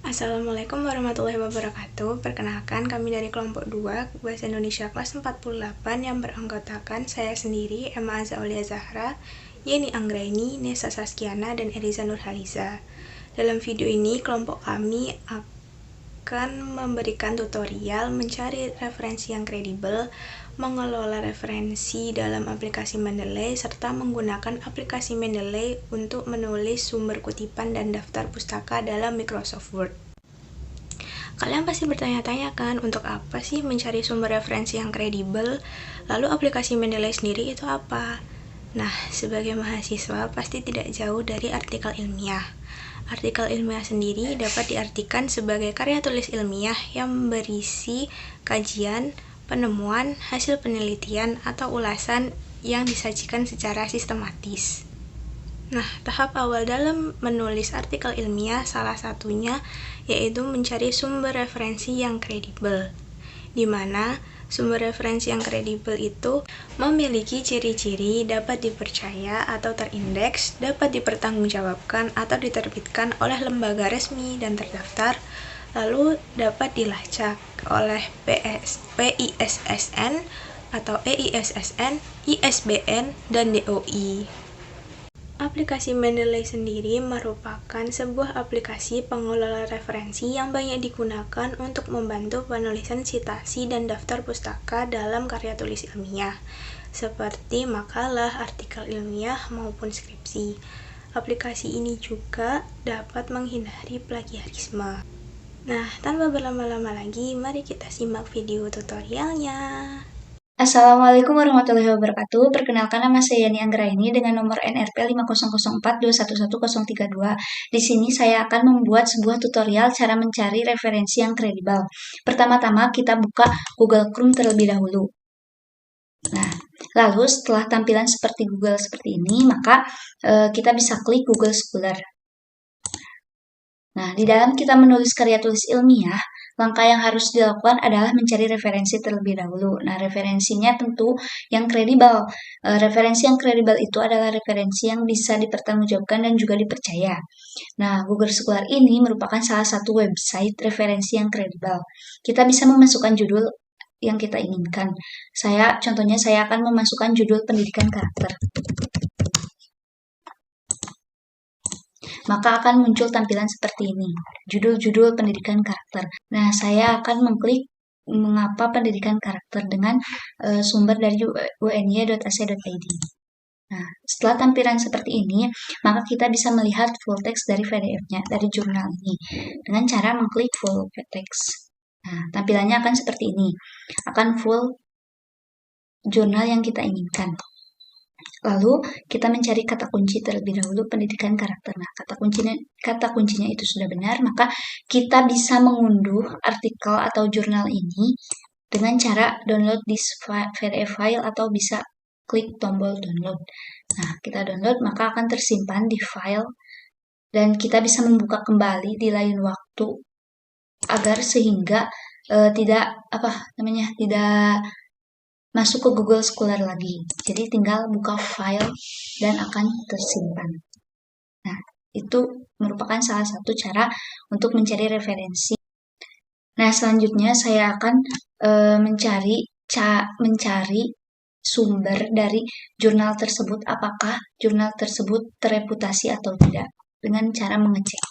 Assalamualaikum warahmatullahi wabarakatuh. Perkenalkan, kami dari kelompok 2 Bahasa Indonesia kelas 48 yang beranggotakan saya sendiri, Emma Aza Aulia Zahra, Yeni Anggraini, Nesa Saskiana, dan Eliza Nurhaliza. Dalam video ini, kelompok kami akan memberikan tutorial mencari referensi yang kredibel, mengelola referensi dalam aplikasi Mendeley, serta menggunakan aplikasi Mendeley untuk menulis sumber kutipan dan daftar pustaka dalam Microsoft Word. Kalian pasti bertanya-tanya kan, untuk apa sih mencari sumber referensi yang kredibel? Lalu aplikasi Mendeley sendiri itu apa? Nah, sebagai mahasiswa pasti tidak jauh dari artikel ilmiah. Artikel ilmiah sendiri dapat diartikan sebagai karya tulis ilmiah yang berisi kajian, penemuan, hasil penelitian, atau ulasan yang disajikan secara sistematis. Nah, tahap awal dalam menulis artikel ilmiah salah satunya yaitu mencari sumber referensi yang kredibel, di mana sumber referensi yang kredibel itu memiliki ciri-ciri dapat dipercaya atau terindeks, dapat dipertanggungjawabkan atau diterbitkan oleh lembaga resmi dan terdaftar, lalu dapat dilacak oleh PISSN atau EISSN, ISBN, dan DOI. Aplikasi Mendeley sendiri merupakan sebuah aplikasi pengelola referensi yang banyak digunakan untuk membantu penulisan citasi dan daftar pustaka dalam karya tulis ilmiah, seperti makalah, artikel ilmiah, maupun skripsi. Aplikasi ini juga dapat menghindari plagiarisme. Nah, tanpa berlama-lama lagi, mari kita simak video tutorialnya. Assalamualaikum warahmatullahi wabarakatuh. Perkenalkan, nama saya Yani Anggraini dengan nomor NRP 5004211032. Di sini saya akan membuat sebuah tutorial cara mencari referensi yang kredibel. Pertama-tama kita buka Google Chrome terlebih dahulu. Nah, lalu setelah tampilan seperti Google seperti ini, maka kita bisa klik Google Scholar. Nah, di dalam kita menulis karya tulis ilmiah, langkah yang harus dilakukan adalah mencari referensi terlebih dahulu. Nah, referensinya tentu yang kredibel. Referensi yang kredibel itu adalah referensi yang bisa dipertanggungjawabkan dan juga dipercaya. Nah, Google Scholar ini merupakan salah satu website referensi yang kredibel. Kita bisa memasukkan judul yang kita inginkan. Contohnya saya akan memasukkan judul pendidikan karakter. Maka akan muncul tampilan seperti ini, judul-judul pendidikan karakter. Nah, saya akan mengklik mengapa pendidikan karakter dengan sumber dari uny.ac.id. Nah, setelah tampilan seperti ini, maka kita bisa melihat full text dari PDF-nya, dari jurnal ini, dengan cara mengklik full text. Nah, tampilannya akan seperti ini, akan full jurnal yang kita inginkan. Lalu kita mencari kata kunci terlebih dahulu pendidikan karakter. Nah, kata kuncinya itu sudah benar, maka kita bisa mengunduh artikel atau jurnal ini dengan cara download this PDF file atau bisa klik tombol download. Nah, kita download maka akan tersimpan di file dan kita bisa membuka kembali di lain waktu agar sehingga tidak masuk ke Google Scholar lagi. Jadi tinggal buka file dan akan tersimpan. Nah, itu merupakan salah satu cara untuk mencari referensi. Nah, selanjutnya saya akan mencari sumber dari jurnal tersebut, apakah jurnal tersebut tereputasi atau tidak, dengan cara mengecek.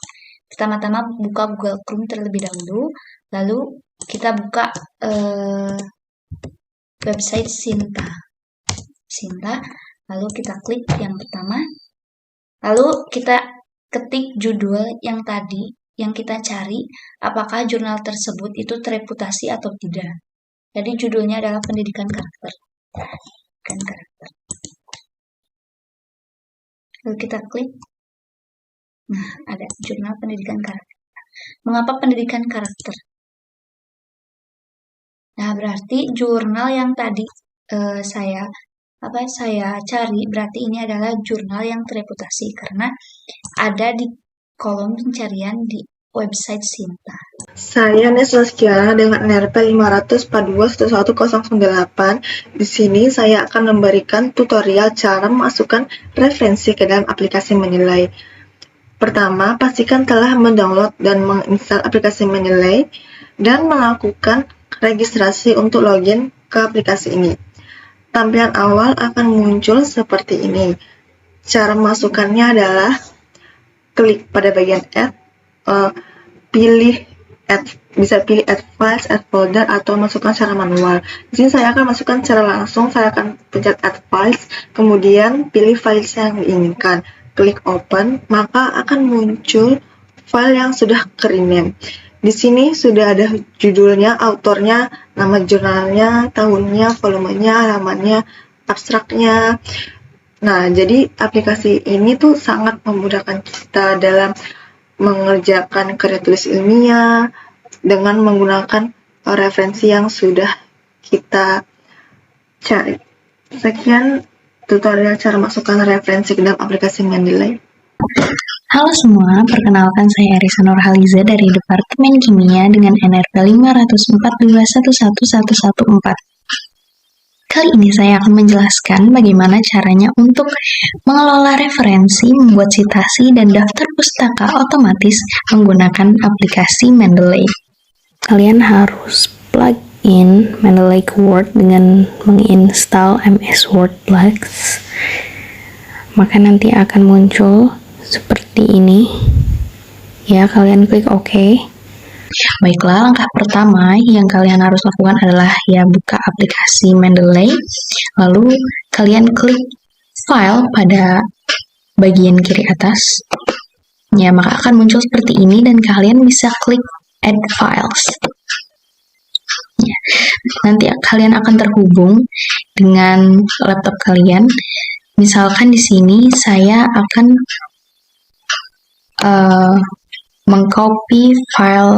Pertama-tama buka Google Chrome terlebih dahulu, lalu kita buka website Sinta, lalu kita klik yang pertama, lalu kita ketik judul yang tadi yang kita cari, apakah jurnal tersebut itu tereputasi atau tidak. Jadi judulnya adalah pendidikan karakter. Lalu kita klik, nah ada jurnal pendidikan karakter. Mengapa pendidikan karakter? Nah, berarti jurnal yang tadi saya cari, berarti ini adalah jurnal yang tereputasi karena ada di kolom pencarian di website Sinta. Saya Nesa Saskiana dengan NRP 542111098. Di sini saya akan memberikan tutorial cara memasukkan referensi ke dalam aplikasi Mendeley. Pertama, pastikan telah mendownload dan menginstal aplikasi Mendeley dan melakukan registrasi untuk login ke aplikasi ini. Tampilan awal akan muncul seperti ini. Cara masukkannya adalah klik pada bagian add, bisa pilih add files, add folder, atau masukkan secara manual. Di sini saya akan masukkan secara langsung, saya akan pencet add files, kemudian pilih files yang diinginkan. Klik open, maka akan muncul file yang sudah ke-rename. Di sini sudah ada judulnya, autornya, nama jurnalnya, tahunnya, volumenya, halamannya, abstraknya. Nah, jadi aplikasi ini tuh sangat memudahkan kita dalam mengerjakan karya tulis ilmiah dengan menggunakan referensi yang sudah kita cari. Sekian tutorial cara masukkan referensi ke dalam aplikasi Mendeley. Halo semua, perkenalkan saya Arisa Nurhaliza dari Departemen Kimia dengan NRP 542111114. Kali ini saya akan menjelaskan bagaimana caranya untuk mengelola referensi, membuat citasi, dan daftar pustaka otomatis menggunakan aplikasi Mendeley. Kalian harus plug in Mendeley ke Word dengan menginstal MS Word Plus. Maka nanti akan muncul seperti ini. Ya, kalian klik OK. Baiklah, langkah pertama yang kalian harus lakukan adalah ya buka aplikasi Mendeley, lalu kalian klik file pada bagian kiri atas. Ya, maka akan muncul seperti ini dan kalian bisa klik add files. Ya, nanti kalian akan terhubung dengan laptop kalian. Misalkan di sini saya akan mengcopy file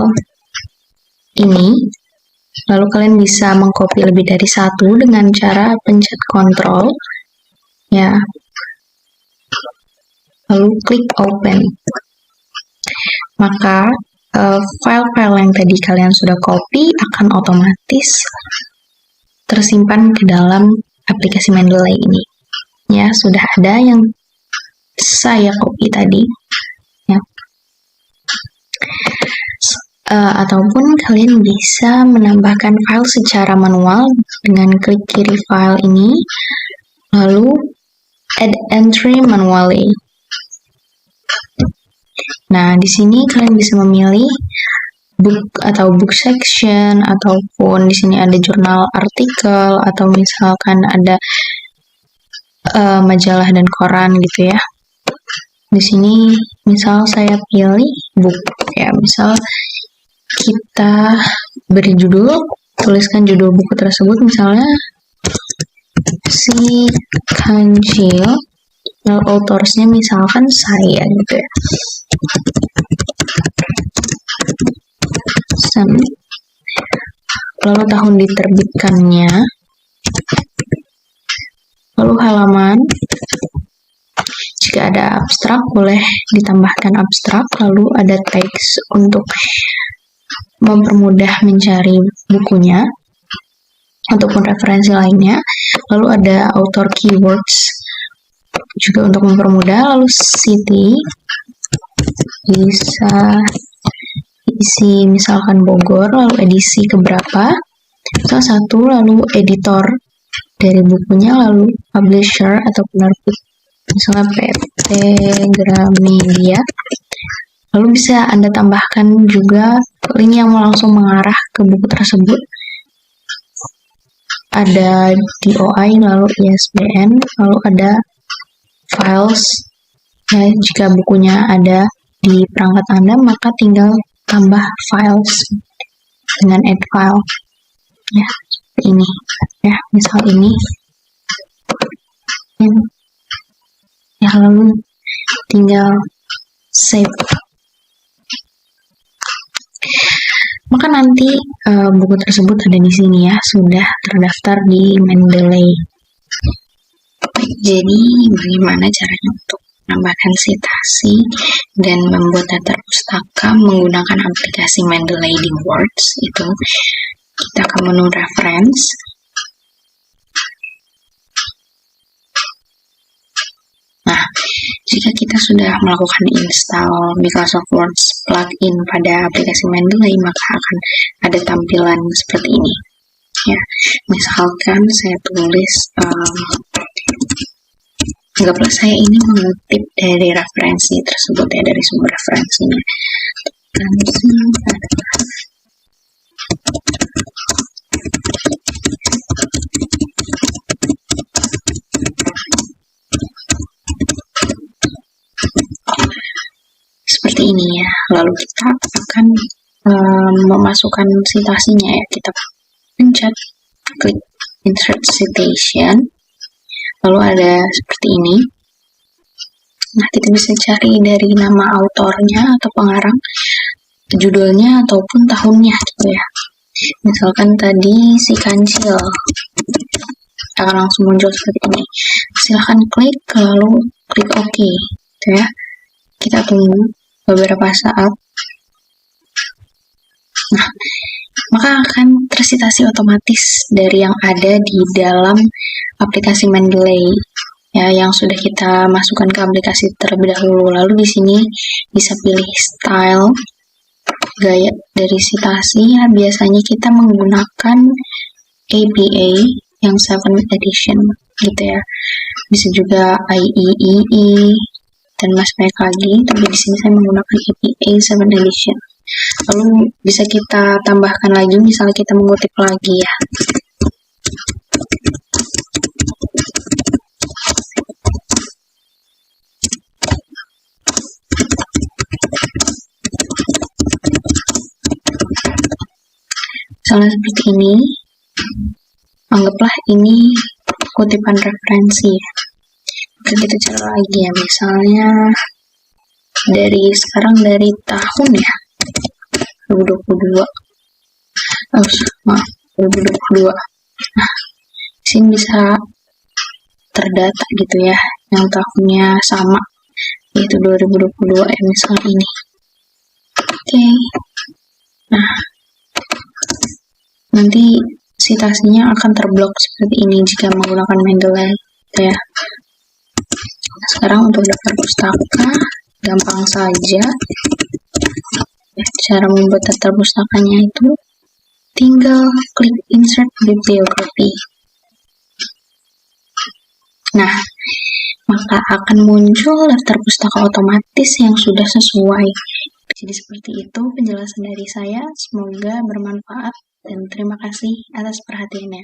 ini, lalu kalian bisa mengcopy lebih dari satu dengan cara pencet Ctrl, ya, lalu klik Open. Maka file-file yang tadi kalian sudah copy akan otomatis tersimpan ke dalam aplikasi Mendeley ini. Ya, sudah ada yang saya copy tadi. Ya. Ataupun kalian bisa menambahkan file secara manual dengan klik kiri file ini, lalu add entry manually. Nah, di sini kalian bisa memilih book atau book section, ataupun di sini ada jurnal artikel, atau misalkan ada majalah dan koran gitu ya. Di sini misal saya pilih book, ya, misal kita beri judul, tuliskan judul buku tersebut, misalnya si kancil, autorsnya misalkan saya gitu ya. Lalu tahun diterbitkannya, lalu halaman. Jika ada abstrak, boleh ditambahkan abstrak, lalu ada teks untuk mempermudah mencari bukunya ataupun referensi lainnya, lalu ada author keywords juga untuk mempermudah, lalu city bisa isi misalkan Bogor, lalu edisi keberapa, salah satu, lalu editor dari bukunya, lalu publisher atau penerbit, misalnya PT Gramedia. Lalu bisa Anda tambahkan juga link yang langsung mengarah ke buku tersebut. Ada DOI, lalu ISBN, lalu ada files. Ya, jika bukunya ada di perangkat Anda, maka tinggal tambah files dengan add file. Ya, seperti ini. Ya, misal ini. Ya, lalu tinggal save. Maka nanti buku tersebut ada di sini ya, sudah terdaftar di Mendeley. Jadi bagaimana caranya untuk menambahkan citasi dan membuat daftar pustaka menggunakan aplikasi Mendeley di Words? Itu kita ke menu reference. Nah, Jika kita sudah melakukan install Microsoft Word plugin pada aplikasi Mendeley, maka akan ada tampilan seperti ini. Ya, misalkan saya tulis, anggaplah saya ini mengutip dari referensi tersebut ya, dari sumber referensinya. Seperti ini ya. Lalu kita akan memasukkan citasinya ya. Kita pencet klik insert citation, lalu ada seperti ini. Nah, kita bisa cari dari nama autornya atau pengarang, judulnya ataupun tahunnya gitu ya. Misalkan tadi si Kancil, akan langsung muncul seperti ini. Silahkan klik, lalu klik OK gitu ya. Kita tunggu beberapa saat. Nah, maka akan tersitasi otomatis dari yang ada di dalam aplikasi Mendeley ya, yang sudah kita masukkan ke aplikasi terlebih dahulu. Lalu di sini bisa pilih style, gaya dari citasi ya. Biasanya kita menggunakan APA yang 7th edition gitu ya. Bisa juga IEEE dan masih banyak lagi, tapi di sini saya menggunakan APA 7th edition. Lalu bisa kita tambahkan lagi, misalnya kita mengutip lagi ya. Misalnya seperti ini, anggaplah ini kutipan referensi ya. Kita cari lagi ya, misalnya dari sekarang, dari tahun ya 2022. Maaf, 2022. Nah, sini bisa terdata gitu ya, yang tahunnya sama, yaitu 2022 ya, misalnya ini. Oke. Nah, nanti citasinya akan terblok seperti ini jika menggunakan Mendeley gitu ya. Nah, sekarang untuk daftar pustaka, gampang saja. Cara membuat daftar pustakanya itu tinggal klik insert bibliography. Nah, maka akan muncul daftar pustaka otomatis yang sudah sesuai. Jadi seperti itu penjelasan dari saya, semoga bermanfaat dan terima kasih atas perhatiannya.